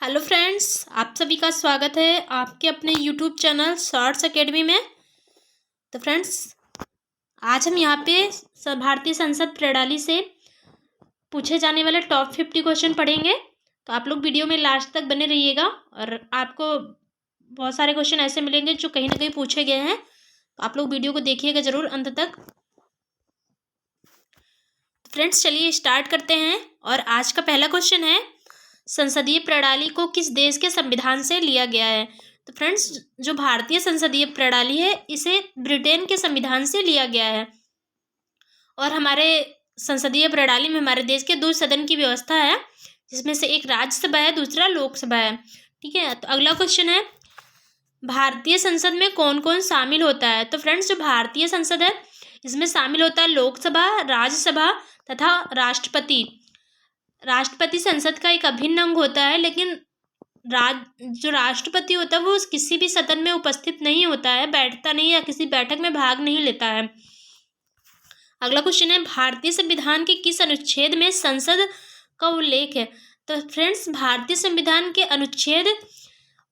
Hello friends, आप सभी का स्वागत है आपके अपने यूट्यूब चैनल शॉर्ट्स एकेडमी में। तो फ्रेंड्स, आज हम यहाँ पे भारतीय संसद प्रणाली से पूछे जाने वाले टॉप 50 क्वेश्चन पढ़ेंगे। तो आप लोग वीडियो में लास्ट तक बने रहिएगा और आपको बहुत सारे क्वेश्चन ऐसे मिलेंगे जो कहीं ना कहीं पूछे गए हैं। तो आप लोग वीडियो को देखिएगा ज़रूर अंत तक। फ्रेंड्स, चलिए स्टार्ट करते हैं। और आज का पहला क्वेश्चन है, संसदीय प्रणाली को किस देश के संविधान से लिया गया है? तो फ्रेंड्स, जो भारतीय संसदीय प्रणाली है इसे ब्रिटेन के संविधान से लिया गया है। और हमारे संसदीय प्रणाली में हमारे देश के दो सदन की व्यवस्था है, जिसमें से एक राज्यसभा है, दूसरा लोकसभा है। ठीक है, तो अगला क्वेश्चन है, भारतीय संसद में कौन कौन शामिल होता है? तो फ्रेंड्स, जो भारतीय संसद है इसमें शामिल होता है लोकसभा, राज्यसभा तथा राष्ट्रपति। राष्ट्रपति संसद का एक अभिन्न अंग होता है, लेकिन जो राष्ट्रपति होता है वो किसी भी सदन में उपस्थित नहीं होता है, बैठता नहीं या किसी बैठक में भाग नहीं लेता है। अगला क्वेश्चन है, भारतीय संविधान के किस अनुच्छेद में संसद का उल्लेख है? तो फ्रेंड्स, भारतीय संविधान के अनुच्छेद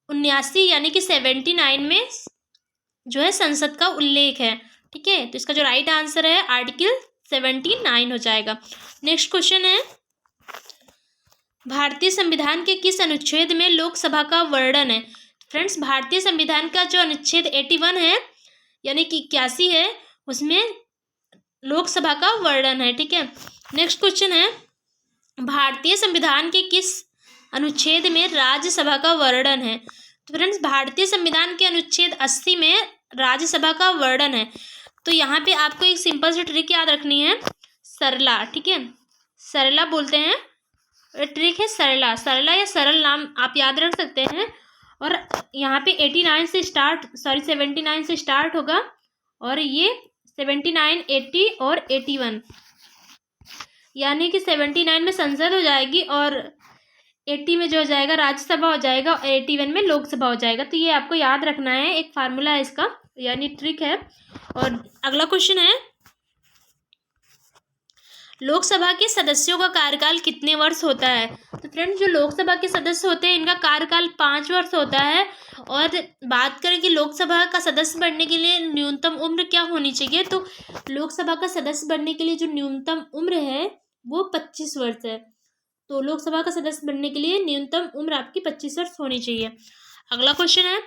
79 यानी कि 79 में जो है संसद का उल्लेख है। ठीक है, तो इसका जो राइट आंसर है आर्टिकल 79 हो जाएगा। नेक्स्ट क्वेश्चन है, भारतीय संविधान के किस अनुच्छेद में लोकसभा का वर्णन है? फ्रेंड्स, भारतीय संविधान का जो अनुच्छेद 81 है यानी कि 81 है, उसमें लोकसभा का वर्णन है। ठीक है, नेक्स्ट क्वेश्चन है, भारतीय संविधान के किस अनुच्छेद में राज्यसभा का वर्णन है? तो फ्रेंड्स, भारतीय संविधान के अनुच्छेद 80 में राज्यसभा का वर्णन है। तो यहाँ पे आपको एक सिंपल सी ट्रिक याद रखनी है, सरला। ठीक है, सरला बोलते हैं, ट्रिक है सरला। सरला या सरल नाम आप याद रख सकते हैं। और यहाँ पे 79 से स्टार्ट होगा और ये 79, 80 और 81, यानी कि 79 में संसद हो जाएगी और 80 में जो हो जाएगा राज्यसभा हो जाएगा और 81 में लोकसभा हो जाएगा। तो ये आपको याद रखना है, एक फार्मूला है इसका, यानी ट्रिक है। और अगला क्वेश्चन है, लोकसभा के सदस्यों का कार्यकाल कितने वर्ष होता है? तो फ्रेंड्स, जो लोकसभा के सदस्य होते हैं इनका कार्यकाल 5 वर्ष होता है। और बात करें कि लोकसभा का सदस्य बनने के लिए न्यूनतम उम्र क्या होनी चाहिए, तो लोकसभा का सदस्य बनने के लिए जो न्यूनतम उम्र है वो 25 वर्ष है। तो लोकसभा का सदस्य बनने के लिए न्यूनतम उम्र आपकी 25 वर्ष होनी चाहिए। अगला क्वेश्चन है,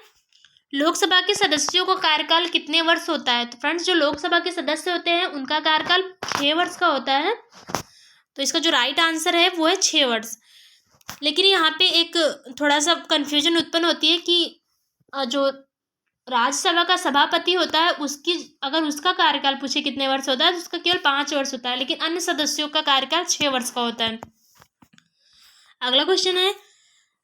लोकसभा के सदस्यों का कार्यकाल कितने वर्ष होता है? तो फ्रेंड्स, जो लोकसभा के सदस्य होते हैं उनका कार्यकाल 6 वर्ष का होता है। तो इसका जो राइट आंसर है वो है 6 वर्ष। लेकिन यहाँ पे एक थोड़ा सा कन्फ्यूजन उत्पन्न होती है कि जो राज्यसभा का सभापति होता है उसकी अगर उसका कार्यकाल पूछे कितने वर्ष होता है तो उसका केवल 5 वर्ष होता है, लेकिन अन्य सदस्यों का कार्यकाल 6 वर्ष का होता है। अगला क्वेश्चन है,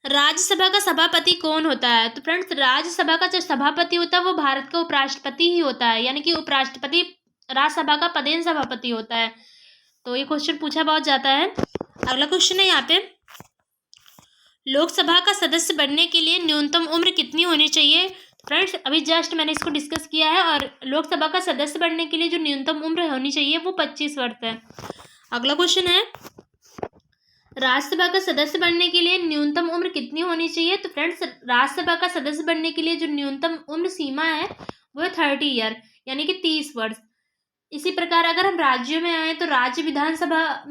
राज्यसभा का सभापति कौन होता है? तो फ्रेंड्स, राज्यसभा का जो सभापति होता है वो भारत का उपराष्ट्रपति ही होता है, यानी कि उपराष्ट्रपति राज्यसभा का पदेन सभापति होता है। तो ये क्वेश्चन पूछा बहुत जाता है। अगला क्वेश्चन है यहाँ पे, लोकसभा का सदस्य बनने के लिए न्यूनतम उम्र कितनी होनी चाहिए? फ्रेंड्स, अभी जस्ट मैंने इसको डिस्कस किया है और लोकसभा का सदस्य बनने के लिए जो न्यूनतम उम्र होनी चाहिए वो 25 वर्ष है। अगला क्वेश्चन है, राज्यसभा का सदस्य बनने के लिए न्यूनतम उम्र कितनी होनी चाहिए? तो फ्रेंड्स, राज्यसभा का सदस्य बनने के लिए जो न्यूनतम उम्र सीमा है वो है 30 ईयर, यानी कि 30 वर्ष। इसी प्रकार अगर हम राज्यों में आए तो राज्य विधानसभा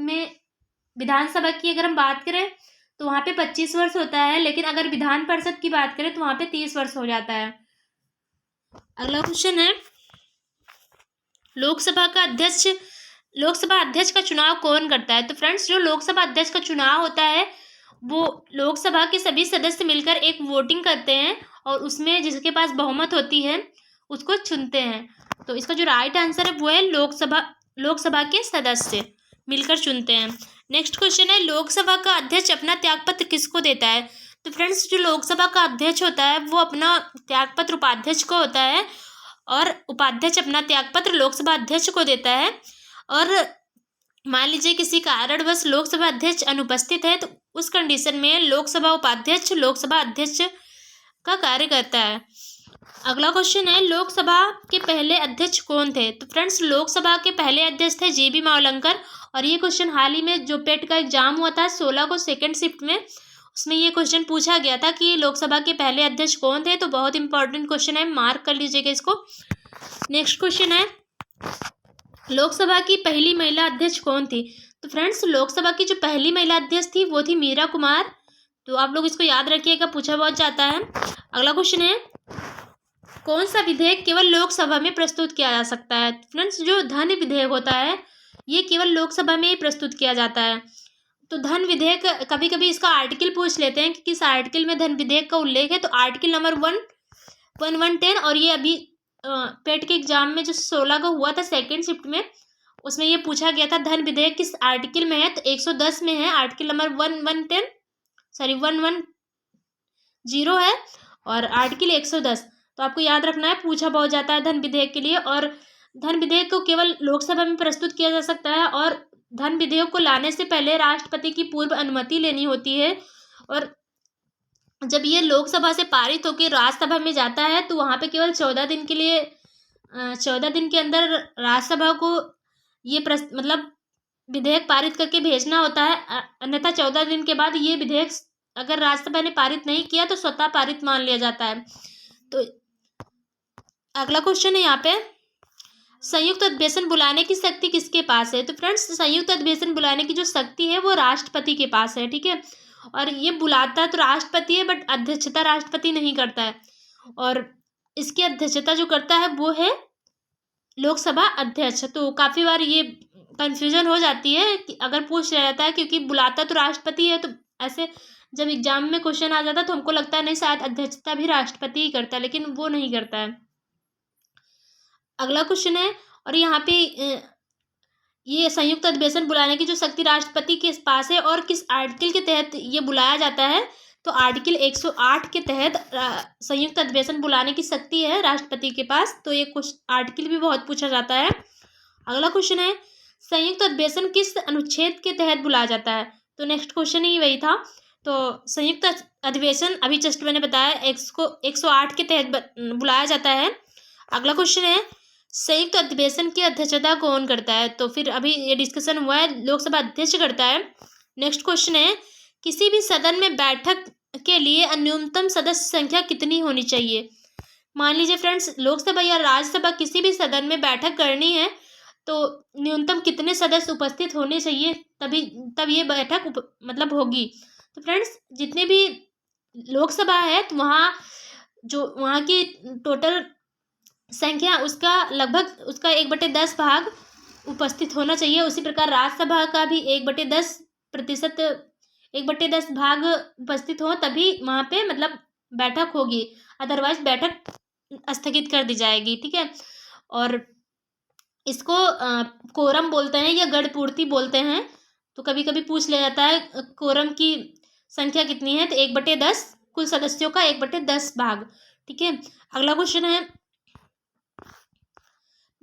की अगर हम बात करें तो वहाँ पे 25 वर्ष होता है, लेकिन अगर विधान परिषद की बात करें तो वहाँ पे 30 वर्ष हो जाता है। अगला क्वेश्चन है, लोकसभा अध्यक्ष का चुनाव कौन करता है? तो फ्रेंड्स, जो लोकसभा अध्यक्ष का चुनाव होता है वो लोकसभा के सभी सदस्य मिलकर एक वोटिंग करते हैं और उसमें जिसके पास बहुमत होती है उसको चुनते हैं। तो इसका जो राइट आंसर है वो है लोकसभा के सदस्य मिलकर चुनते हैं। नेक्स्ट क्वेश्चन है, लोकसभा का अध्यक्ष अपना त्यागपत्र किसको देता है? तो फ्रेंड्स, जो लोकसभा का अध्यक्ष होता है वो अपना त्यागपत्र उपाध्यक्ष को होता है और उपाध्यक्ष अपना त्यागपत्र लोकसभा अध्यक्ष को देता है। और मान लीजिए किसी कारणवश लोकसभा अध्यक्ष अनुपस्थित है तो उस कंडीशन में लोकसभा उपाध्यक्ष लोकसभा अध्यक्ष का कार्य करता है। अगला क्वेश्चन है, लोकसभा के पहले अध्यक्ष कौन थे? तो फ्रेंड्स, लोकसभा के पहले अध्यक्ष थे JB मावलंकर। और ये क्वेश्चन हाल ही में जो पेट का एग्जाम हुआ था 16 को सेकेंड शिफ्ट में, उसमें ये क्वेश्चन पूछा गया था कि लोकसभा के पहले अध्यक्ष कौन थे। तो बहुत इंपॉर्टेंट क्वेश्चन है, मार्क कर लीजिएगा इसको। नेक्स्ट क्वेश्चन है, लोकसभा की पहली महिला अध्यक्ष कौन थी। तो फ्रेंड्स, लोकसभा की जो पहली महिला अध्यक्ष थी वो थी मीरा कुमार। तो आप लोग इसको याद रखिएगा, पूछा बहुत जाता है। अगला क्वेश्चन है, कौन सा विधेयक केवल लोकसभा में प्रस्तुत किया जा सकता है। फ्रेंड्स, जो धन विधेयक होता है ये केवल लोकसभा में ही प्रस्तुत किया जाता है। तो धन विधेयक, कभी कभी इसका आर्टिकल पूछ लेते हैं कि किस आर्टिकल में धन विधेयक का उल्लेख है। तो आर्टिकल नंबर 1110, और ये अभी पेट के एग्जाम में जो 16 का हुआ था सेकेंड शिफ्ट में, उसमें ये पूछा गया था धन विधेयक किस आर्टिकल में है। तो 110 में है, आर्टिकल नंबर 110 है, और आर्टिकल 110। तो आपको याद रखना है, पूछा बहुत जाता है धन विधेयक के लिए। और धन विधेयक को केवल लोकसभा में प्रस्तुत किया जा सकता है, और धन विधेयक को लाने से पहले राष्ट्रपति की पूर्व अनुमति लेनी होती है। और जब ये लोकसभा से पारित होकर राज्यसभा में जाता है तो वहाँ पे केवल 14 दिन के लिए 14 दिन के अंदर राज्यसभा को ये मतलब विधेयक पारित करके भेजना होता है। अन्यथा 14 दिन के बाद ये विधेयक अगर राज्यसभा ने पारित नहीं किया तो स्वतः पारित मान लिया जाता है। तो अगला क्वेश्चन है यहाँ पे, संयुक्त अधिवेशन बुलाने की शक्ति किसके पास है। तो फ्रेंड्स, संयुक्त अधिवेशन बुलाने की जो शक्ति है वो राष्ट्रपति के पास है, ठीक है। और ये बुलाता तो राष्ट्रपति है, बट अध्यक्षता राष्ट्रपति नहीं करता है। और इसकी अध्यक्षता जो करता है वो है लोकसभा अध्यक्ष। तो काफ़ी बार ये कंफ्यूजन हो जाती है कि अगर पूछ लिया जाता है, क्योंकि बुलाता तो राष्ट्रपति है। तो ऐसे जब एग्जाम में क्वेश्चन आ जाता है तो हमको लगता है नहीं, शायद अध्यक्षता भी राष्ट्रपति ही करता है, लेकिन वो नहीं करता है। अगला क्वेश्चन है, और यहाँ पे ये संयुक्त अधिवेशन बुलाने की जो शक्ति राष्ट्रपति के पास है और किस आर्टिकल के तहत ये बुलाया जाता है। तो आर्टिकल 108 के तहत संयुक्त अधिवेशन बुलाने की शक्ति है राष्ट्रपति के पास। तो ये कुछ आर्टिकल भी बहुत पूछा जाता है। अगला क्वेश्चन है, संयुक्त अधिवेशन किस अनुच्छेद के तहत बुलाया जाता है। तो नेक्स्ट क्वेश्चन ही वही था। तो संयुक्त अधिवेशन अभी जस्ट मैंने बताया 108 के तहत बुलाया जाता है। अगला क्वेश्चन है, संयुक्त अधिवेशन की अध्यक्षता कौन करता है। तो फिर अभी ये डिस्कशन हुआ है, लोकसभा अध्यक्ष करता है। नेक्स्ट क्वेश्चन है, किसी भी सदन में बैठक के लिए न्यूनतम सदस्य संख्या कितनी होनी चाहिए। मान लीजिए फ्रेंड्स, लोकसभा या राज्यसभा किसी भी सदन में बैठक करनी है तो न्यूनतम कितने सदस्य उपस्थित होने चाहिए, तब ये बैठक मतलब होगी। तो फ्रेंड्स, जितने भी लोकसभा है तो वहाँ की टोटल संख्या उसका लगभग उसका 1/10 भाग उपस्थित होना चाहिए। उसी प्रकार राज्यसभा का भी 1/10 भाग उपस्थित हो, तभी वहाँ पे मतलब बैठक होगी, अदरवाइज बैठक स्थगित कर दी जाएगी, ठीक है। और इसको कोरम बोलते हैं या गणपूर्ति बोलते हैं। तो कभी कभी पूछ लिया जाता है कोरम की संख्या कितनी है। तो 1/10, कुल सदस्यों का 1/10 भाग, ठीक है। अगला क्वेश्चन है,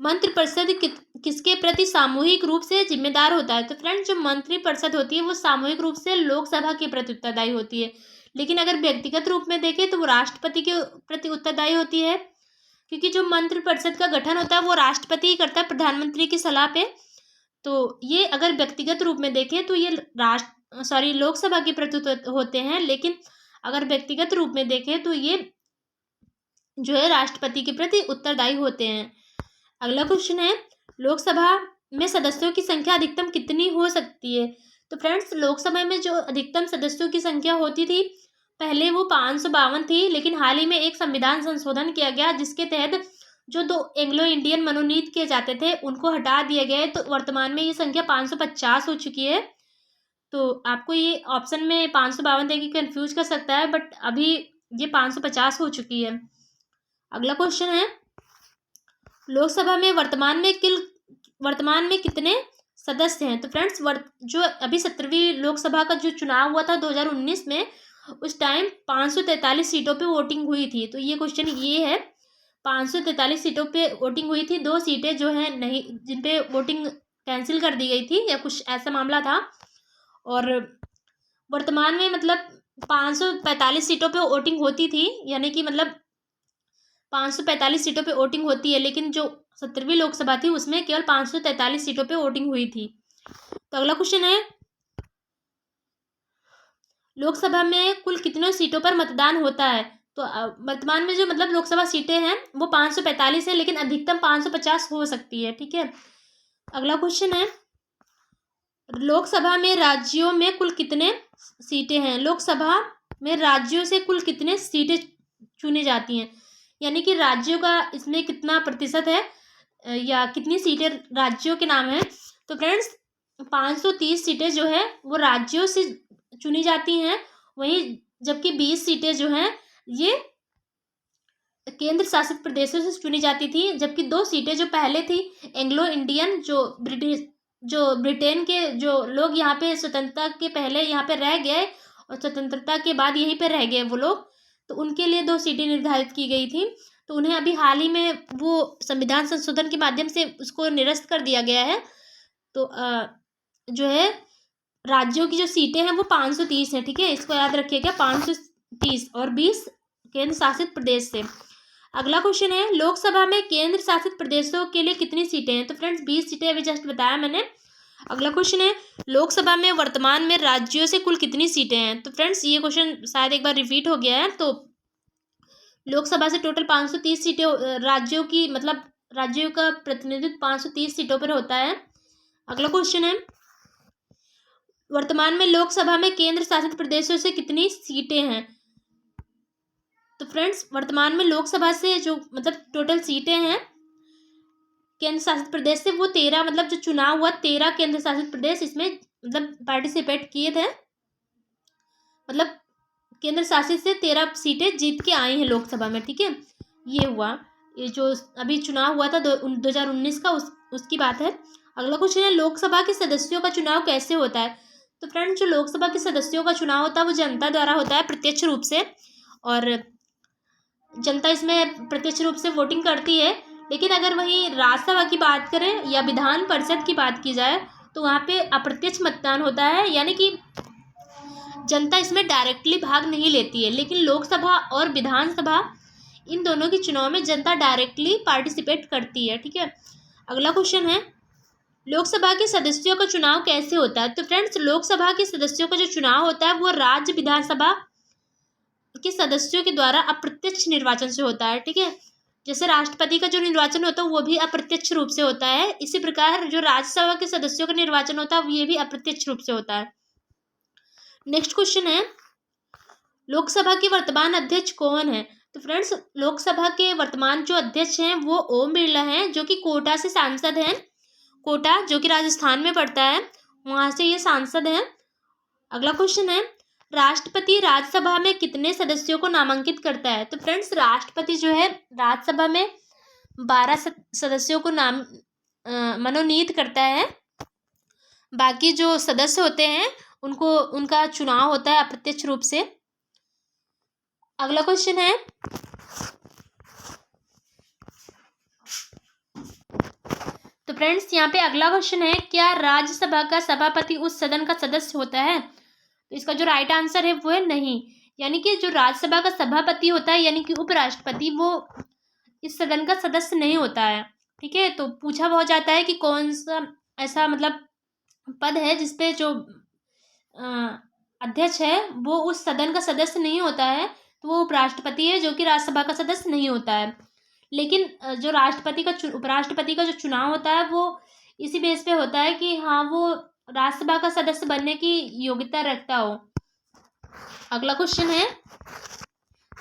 मंत्रिपरिषद किसके प्रति सामूहिक रूप से जिम्मेदार होता है। तो फ्रेंड, जो मंत्रिपरिषद होती है वो सामूहिक रूप से लोकसभा के प्रति उत्तरदायी होती है, लेकिन अगर व्यक्तिगत रूप में देखें तो वो राष्ट्रपति के प्रति उत्तरदायी होती है, क्योंकि जो मंत्रिपरिषद का गठन होता है वो राष्ट्रपति ही करता है प्रधानमंत्री की सलाह पे। तो ये अगर व्यक्तिगत रूप में देखें तो ये लोकसभा के प्रति होते हैं, लेकिन अगर व्यक्तिगत रूप में देखें तो ये जो है राष्ट्रपति के प्रति उत्तरदायी होते हैं। अगला क्वेश्चन है, लोकसभा में सदस्यों की संख्या अधिकतम कितनी हो सकती है। तो फ्रेंड्स, लोकसभा में जो अधिकतम सदस्यों की संख्या होती थी पहले वो 552 थी, लेकिन हाल ही में एक संविधान संशोधन किया गया जिसके तहत जो 2 एंग्लो इंडियन मनोनीत किए जाते थे उनको हटा दिया गया है। तो वर्तमान में ये संख्या 550 हो चुकी है। तो आपको ये ऑप्शन में 552 देखिए कंफ्यूज कर सकता है, बट अभी ये 550 हो चुकी है। अगला क्वेश्चन है, लोकसभा में वर्तमान में कितने सदस्य हैं। तो फ्रेंड्स, जो अभी 17वीं लोकसभा का जो चुनाव हुआ था 2019 में, उस टाइम 543 सीटों पे वोटिंग हुई थी। तो ये क्वेश्चन ये है, 543 सीटों पे वोटिंग हुई थी, 2 सीटें जो है नहीं, जिन पे वोटिंग कैंसिल कर दी गई थी या कुछ ऐसा मामला था। और वर्तमान में मतलब 545 सीटों पे वोटिंग होती थी, यानी कि मतलब 545 सीटों पे वोटिंग होती है, लेकिन जो 17वीं लोकसभा थी उसमें केवल 543 सीटों पे वोटिंग हुई थी। तो अगला क्वेश्चन है, लोकसभा में कुल कितनों सीटों पर मतदान होता है? तो वर्तमान में जो मतलब लोकसभा सीटें हैं वो 545 है, लेकिन अधिकतम 550 हो सकती है। ठीक है, अगला क्वेश्चन है, लोकसभा में राज्यों में कुल कितने सीटें हैं? लोकसभा में राज्यों से कुल कितने सीटें चुनी जाती हैं, यानी कि राज्यों का इसमें कितना प्रतिशत है या कितनी सीटें राज्यों के नाम है? तो फ्रेंड्स 530 सीटें जो है वो राज्यों से चुनी जाती हैं, वहीं जबकि 20 सीटें जो हैं ये केंद्र शासित प्रदेशों से चुनी जाती थी। जबकि 2 सीटें जो पहले थी एंग्लो इंडियन, जो ब्रिटेन के जो लोग यहाँ पे स्वतंत्रता के पहले यहाँ पे रह गए और स्वतंत्रता के बाद यहीं पे रह गए वो लोग, तो उनके लिए 2 सीटें निर्धारित की गई थी। तो उन्हें अभी हाल ही में वो संविधान संशोधन के माध्यम से उसको निरस्त कर दिया गया है। तो जो है राज्यों की जो सीटें हैं वो 530 है। ठीक है, इसको याद रखिएगा, 530 और 20 केंद्र शासित प्रदेश से। अगला क्वेश्चन है, लोकसभा में केंद्र शासित प्रदेशों के लिए कितनी सीटें हैं? तो फ्रेंड्स 20 सीटें अभी जस्ट बताया मैंने। अगला क्वेश्चन है, लोकसभा में वर्तमान में राज्यों से कुल कितनी सीटें हैं? तो फ्रेंड्स ये क्वेश्चन शायद एक बार रिपीट हो गया है। तो लोकसभा से टोटल 530 सीटें राज्यों की, मतलब राज्यों का प्रतिनिधित्व 530 सीटों पर होता है। अगला क्वेश्चन है, वर्तमान में लोकसभा में केंद्र शासित प्रदेशों से कितनी सीटें हैं? तो फ्रेंड्स वर्तमान में लोकसभा से जो मतलब टोटल सीटें हैं केंद्र शासित प्रदेश से वो 13, मतलब जो चुनाव हुआ 13 केंद्र शासित प्रदेश इसमें मतलब पार्टिसिपेट किए थे, मतलब केंद्र शासित से 13 सीटें जीत के आई हैं लोकसभा में। ठीक है, ये हुआ, ये जो अभी चुनाव हुआ था 2019 का उसकी बात है। अगला क्वेश्चन है, लोकसभा के सदस्यों का चुनाव कैसे होता है? तो फ्रेंड्स जो लोकसभा के सदस्यों का चुनाव होता है वो जनता द्वारा होता है प्रत्यक्ष रूप से, और जनता इसमें प्रत्यक्ष रूप से वोटिंग करती है। लेकिन अगर वहीं राज्यसभा की बात करें या विधान परिषद की बात की जाए तो वहाँ पे अप्रत्यक्ष मतदान होता है, यानी कि जनता इसमें डायरेक्टली भाग नहीं लेती है। लेकिन लोकसभा और विधानसभा इन दोनों के चुनाव में जनता डायरेक्टली पार्टिसिपेट करती है। ठीक है, अगला क्वेश्चन है, लोकसभा के सदस्यों का चुनाव कैसे होता है? तो फ्रेंड्स लोकसभा के सदस्यों का जो चुनाव होता है वो राज्य विधानसभा के सदस्यों के द्वारा अप्रत्यक्ष निर्वाचन से होता है। ठीक है, जैसे राष्ट्रपति का जो निर्वाचन होता है वो भी अप्रत्यक्ष रूप से होता है, इसी प्रकार जो राज्यसभा के सदस्यों का निर्वाचन होता है ये भी अप्रत्यक्ष रूप से होता है। नेक्स्ट क्वेश्चन है, लोकसभा के वर्तमान अध्यक्ष कौन है? तो फ्रेंड्स लोकसभा के वर्तमान जो अध्यक्ष हैं वो ओम बिरला हैं, जो कि कोटा से सांसद हैं। कोटा जो कि राजस्थान में पड़ता है, वहां से ये सांसद हैं। अगला क्वेश्चन है, राष्ट्रपति राज्यसभा में कितने सदस्यों को नामांकित करता है? तो फ्रेंड्स राष्ट्रपति जो है राज्यसभा में 12 सदस्यों को मनोनीत करता है। बाकी जो सदस्य होते हैं उनका चुनाव होता है अप्रत्यक्ष रूप से। अगला क्वेश्चन है, तो फ्रेंड्स यहाँ पे अगला क्वेश्चन है, क्या राज्यसभा का सभापति उस सदन का सदस्य होता है? तो इसका जो राइट आंसर है वो है नहीं, यानी कि जो राज्यसभा का सभापति होता है यानी कि उपराष्ट्रपति, वो इस सदन का सदस्य नहीं होता है। ठीक है, तो पूछा बहुत जाता है कि कौन सा ऐसा मतलब पद है जिसपे जो अध्यक्ष है वो उस सदन का सदस्य नहीं होता है, तो वो उपराष्ट्रपति है जो कि राज्यसभा का सदस्य नहीं होता है। लेकिन जो उपराष्ट्रपति का जो चुनाव होता है वो इसी बेस पे होता है कि हाँ वो राज्यसभा का सदस्य बनने की योग्यता रखता हो। अगला क्वेश्चन है,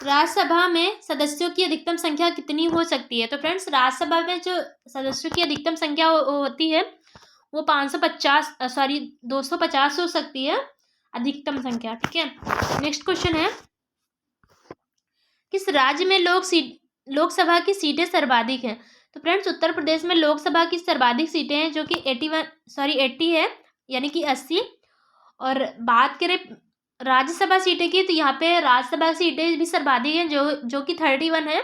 राज्यसभा में सदस्यों की अधिकतम संख्या कितनी हो सकती है? तो फ्रेंड्स राज्यसभा में जो सदस्यों की अधिकतम संख्या होती है वो 250 हो सकती है अधिकतम संख्या। ठीक है, नेक्स्ट क्वेश्चन है, किस राज्य में लोकसभा की सीटें सर्वाधिक हैं? तो फ्रेंड्स उत्तर प्रदेश में लोकसभा की सर्वाधिक सीटें हैं जो कि 80 है, यानी कि 80। और बात करें राज्यसभा सीटें की तो यहाँ पे राज्यसभा सीटें भी सर्वाधिक हैं जो कि 31 है,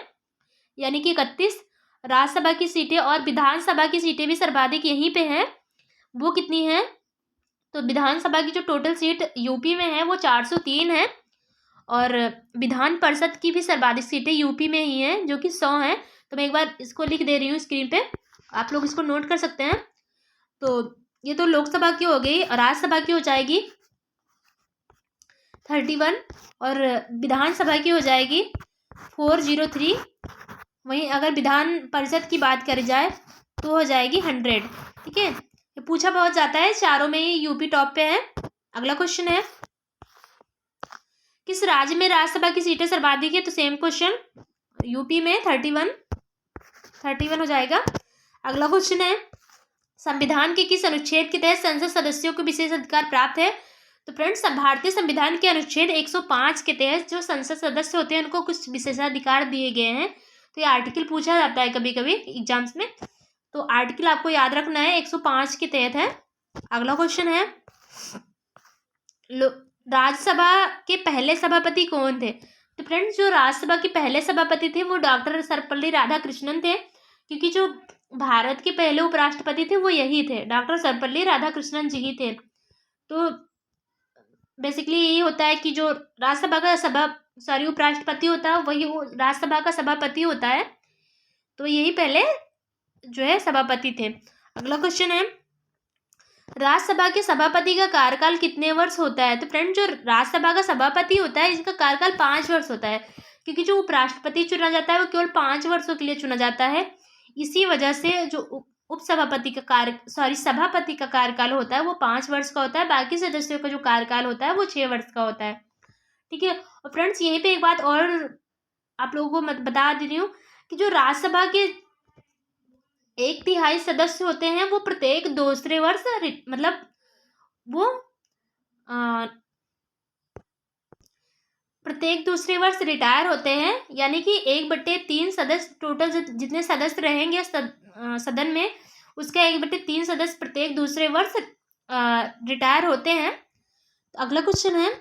यानी कि 31 राज्यसभा की सीटें। और विधानसभा की सीटें भी सर्वाधिक यहीं पे हैं, वो कितनी है? तो विधानसभा की जो टोटल सीट यूपी में है वो 403 है, और विधान परिषद की भी सर्वाधिक सीटें यूपी में ही हैं जो कि 100 हैं। तो मैं एक बार इसको लिख दे रही हूँ स्क्रीन पे, आप लोग इसको नोट कर सकते हैं। तो ये तो लोकसभा की हो गई, और राज्यसभा की हो जाएगी 31 और विधानसभा की हो जाएगी 403। वहीं अगर विधान परिषद की बात करी जाए तो हो जाएगी 100। ठीक है, ये पूछा बहुत जाता है, चारों में ही यूपी टॉप पे है। अगला क्वेश्चन है, किस राज्य में राज्यसभा की सीटें सर्वाधिक है? तो सेम क्वेश्चन, यूपी में 31 हो जाएगा। अगला क्वेश्चन है, संविधान के किस अनुच्छेद के तहत संसद सदस्यों को विशेष अधिकार प्राप्त है? तो फ्रेंड्स, भारतीय संविधान के अनुच्छेद 105 के तहत जो संसद सदस्य होते हैं उनको कुछ विशेषाधिकार दिए गए हैं। तो ये आर्टिकल पूछा जाता है कभी कभी एग्जाम्स में, तो आर्टिकल आपको याद रखना है, 105 के तहत है। अगला क्वेश्चन है, राज्यसभा के पहले सभापति कौन थे? तो फ्रेंड्स, जो राज्यसभा के पहले सभापति थे वो डॉक्टर सर्वपल्ली राधाकृष्णन थे, क्योंकि जो भारत के पहले उपराष्ट्रपति थे वो यही थे, डॉक्टर सर्वपल्ली राधाकृष्णन जी ही थे। तो बेसिकली यही होता है कि जो राज्यसभा का उपराष्ट्रपति होता है वही राज्यसभा का सभापति होता है, तो यही पहले जो है सभापति थे। अगला क्वेश्चन है, राज्यसभा के सभापति का कार्यकाल कितने वर्ष होता है? तो फ्रेंड, जो राज्यसभा का सभापति होता है इसका कार्यकाल 5 वर्ष होता है, क्योंकि जो उपराष्ट्रपति चुना जाता है वो केवल 5 वर्षों के लिए चुना जाता है। इसी वजह से जो सभापति का कार्यकाल होता है वो 5 वर्ष का होता है, बाकी सदस्यों का जो कार्यकाल होता है वो 6 वर्ष का होता है। ठीक है, और फ्रेंड्स यहीं पे एक बात और आप लोगों को बता दे रही हूँ कि जो राज्यसभा के 1/3 सदस्य होते हैं वो प्रत्येक दूसरे वर्ष मतलब वो प्रत्येक दूसरे वर्ष रिटायर होते हैं, यानी कि 1/3 सदस्य टोटल जितने सदस्य रहेंगे सदन में उसके 1/3 सदस्य प्रत्येक दूसरे वर्ष रिटायर होते हैं। तो अगला क्वेश्चन है,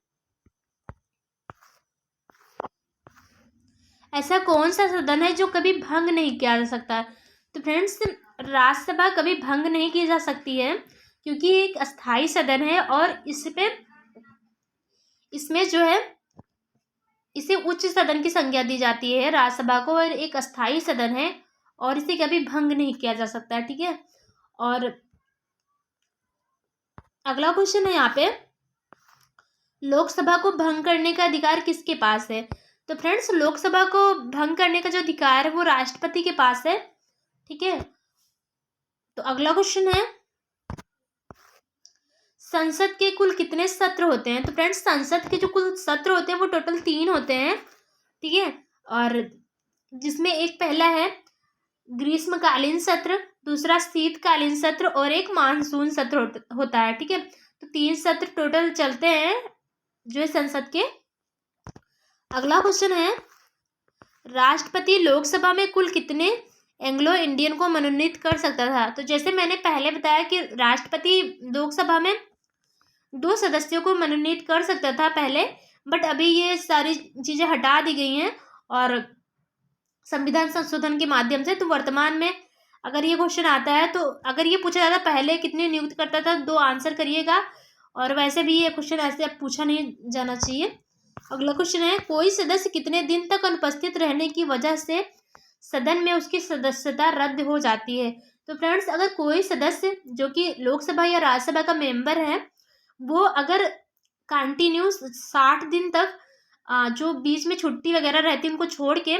ऐसा कौन सा सदन है जो कभी भंग नहीं किया जा सकता? तो फ्रेंड्स, राज्यसभा कभी भंग नहीं की जा सकती है, क्योंकि एक अस्थाई सदन है और इसमें जो है इसे उच्च सदन की संज्ञा दी जाती है राज्यसभा को, और एक अस्थाई सदन है और इसे कभी भंग नहीं किया जा सकता है। ठीक है, और अगला क्वेश्चन है यहाँ पे, लोकसभा को भंग करने का अधिकार किसके पास है? तो फ्रेंड्स, लोकसभा को भंग करने का जो अधिकार है वो राष्ट्रपति के पास है। ठीक है, तो अगला क्वेश्चन है, संसद के कुल कितने सत्र होते हैं? तो फ्रेंड्स, संसद के जो कुल सत्र होते हैं वो टोटल 3 होते हैं। ठीक है, और जिसमें एक पहला है ग्रीष्मकालीन सत्र, दूसरा शीतकालीन सत्र और एक मानसून सत्र होता है। ठीक है, तो 3 सत्र टोटल चलते हैं जो है संसद के। अगला क्वेश्चन है, राष्ट्रपति लोकसभा में कुल कितने एंग्लो इंडियन को मनोनीत कर सकता था? तो जैसे मैंने पहले बताया कि राष्ट्रपति लोकसभा में 2 सदस्यों को मनोनीत कर सकता था पहले, बट अभी ये सारी चीज़ें हटा दी गई हैं और संविधान संशोधन के माध्यम से। तो वर्तमान में अगर ये क्वेश्चन आता है तो अगर ये पूछा जाता पहले कितने नियुक्त करता था, 2 आंसर करिएगा, और वैसे भी ये क्वेश्चन ऐसे अब पूछा नहीं जाना चाहिए। अगला क्वेश्चन है, कोई सदस्य कितने दिन तक अनुपस्थित रहने की वजह से सदन में उसकी सदस्यता रद्द हो जाती है? तो फ्रेंड्स, अगर कोई सदस्य जो कि लोकसभा या राज्यसभा का मेंबर है वो अगर कंटिन्यूस 60 दिन तक जो बीच में छुट्टी वगैरह रहती है उनको छोड़ के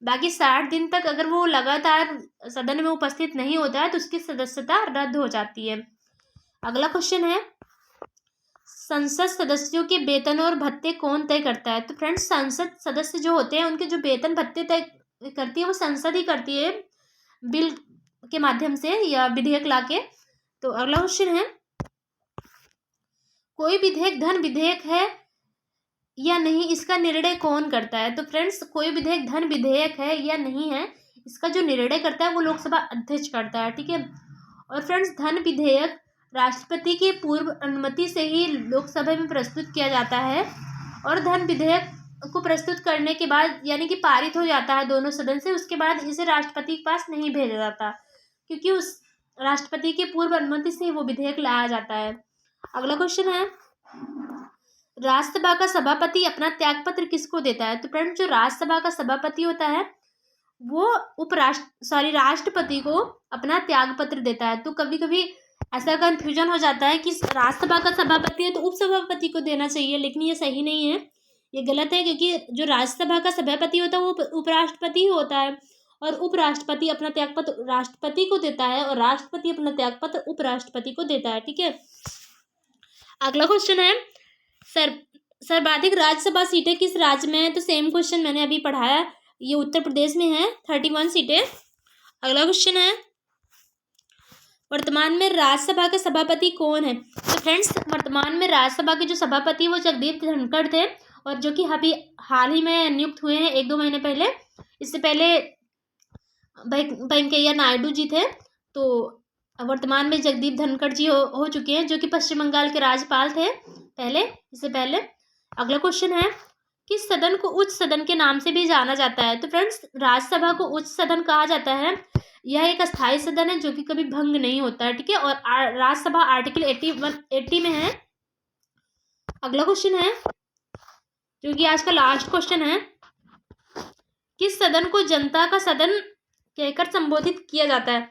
बाकी 60 दिन तक अगर वो लगातार सदन में उपस्थित नहीं होता है तो उसकी सदस्यता रद्द हो जाती है। अगला क्वेश्चन है, संसद सदस्यों के वेतन और भत्ते कौन तय करता है? तो फ्रेंड्स, संसद सदस्य जो होते हैं उनके जो वेतन भत्ते तय करती है वो संसद ही करती है, बिल के माध्यम से या विधेयक लाके। तो अगला क्वेश्चन है, कोई विधेयक धन विधेयक है या नहीं, इसका निर्णय कौन करता है? तो फ्रेंड्स, कोई विधेयक धन विधेयक है या नहीं है इसका जो निर्णय करता है वो लोकसभा अध्यक्ष करता है। ठीक है, और फ्रेंड्स, धन विधेयक राष्ट्रपति की पूर्व अनुमति से ही लोकसभा में प्रस्तुत किया जाता है, और धन विधेयक को प्रस्तुत करने के बाद यानी कि पारित हो जाता है दोनों सदन से, उसके बाद इसे राष्ट्रपति के पास नहीं भेजा जाता, क्योंकि उस राष्ट्रपति की पूर्व अनुमति से वो विधेयक लाया जाता है। अगला क्वेश्चन है, राज्यसभा का सभापति अपना त्यागपत्र किसको देता है? तो फ्रेंड्स, जो राज्यसभा का सभापति होता है वो राष्ट्रपति को अपना त्यागपत्र देता है। तो कभी कभी ऐसा कंफ्यूजन हो जाता है कि राज्यसभा का सभापति है तो उपसभापति को देना चाहिए, लेकिन ये सही नहीं है, ये गलत है, क्योंकि जो राज्यसभा का सभापति होता है वो उपराष्ट्रपति ही होता है, और उपराष्ट्रपति अपना त्यागपत्र राष्ट्रपति को देता है, और राष्ट्रपति अपना त्यागपत्र उपराष्ट्रपति को देता है। ठीक है, अगला क्वेश्चन है, सर्वाधिक राज्यसभा सीटें किस राज्य में है? तो सेम क्वेश्चन मैंने अभी पढ़ाया, ये उत्तर प्रदेश में है, 31 सीटें। अगला क्वेश्चन है, वर्तमान में राज्यसभा के सभापति कौन है? तो फ्रेंड्स, वर्तमान में राज्यसभा के जो सभापति वो जगदीप धनखड़ थे, और जो कि अभी हाल ही में नियुक्त हुए हैं 1-2 महीने पहले। इससे पहले वेंकैया नायडू जी थे, तो वर्तमान में जगदीप धनखड़ जी हो चुके हैं, जो कि पश्चिम बंगाल के राज्यपाल थे इससे पहले। अगला क्वेश्चन है, किस सदन को उच्च सदन के नाम से भी जाना जाता है? तो फ्रेंड्स, राज्यसभा को उच्च सदन कहा जाता है, यह एक अस्थायी सदन है जो कि कभी भंग नहीं होता है। ठीक है, और राज्यसभा आर्टिकल 80 में है। अगला क्वेश्चन है, जो कि आज का लास्ट क्वेश्चन है, किस सदन को जनता का सदन कहकर संबोधित किया जाता है?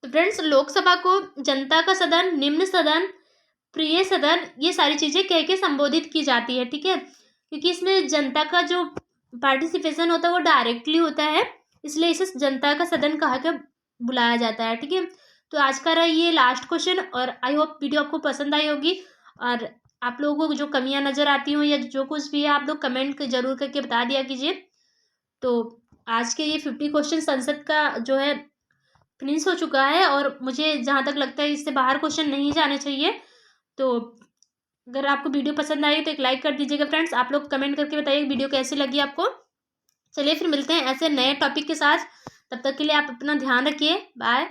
तो फ्रेंड्स, लोकसभा को जनता का सदन, निम्न सदन, प्रिय सदन, ये सारी चीजें कह के संबोधित की जाती है। ठीक है, क्योंकि इसमें जनता का जो पार्टिसिपेशन होता है वो डायरेक्टली होता है, इसलिए इसे जनता का सदन कहा के बुलाया जाता है। ठीक है, तो आज का रहा ये लास्ट क्वेश्चन, और आई होप वीडियो आपको पसंद आई होगी, और आप लोगों को जो कमियां नज़र आती हो या जो कुछ भी है आप लोग कमेंट जरूर करके बता दिया कीजिए। तो आज के ये 50 क्वेश्चन संसद का जो है फिनिश हो चुका है, और मुझे जहाँ तक लगता है इससे बाहर क्वेश्चन नहीं जाने चाहिए। तो अगर आपको वीडियो पसंद आई तो एक लाइक कर दीजिएगा फ्रेंड्स। आप लोग कमेंट करके बताइए वीडियो कैसी लगी आपको। चलिए फिर मिलते हैं ऐसे नए टॉपिक के साथ, तब तक के लिए आप अपना ध्यान रखिए, बाय।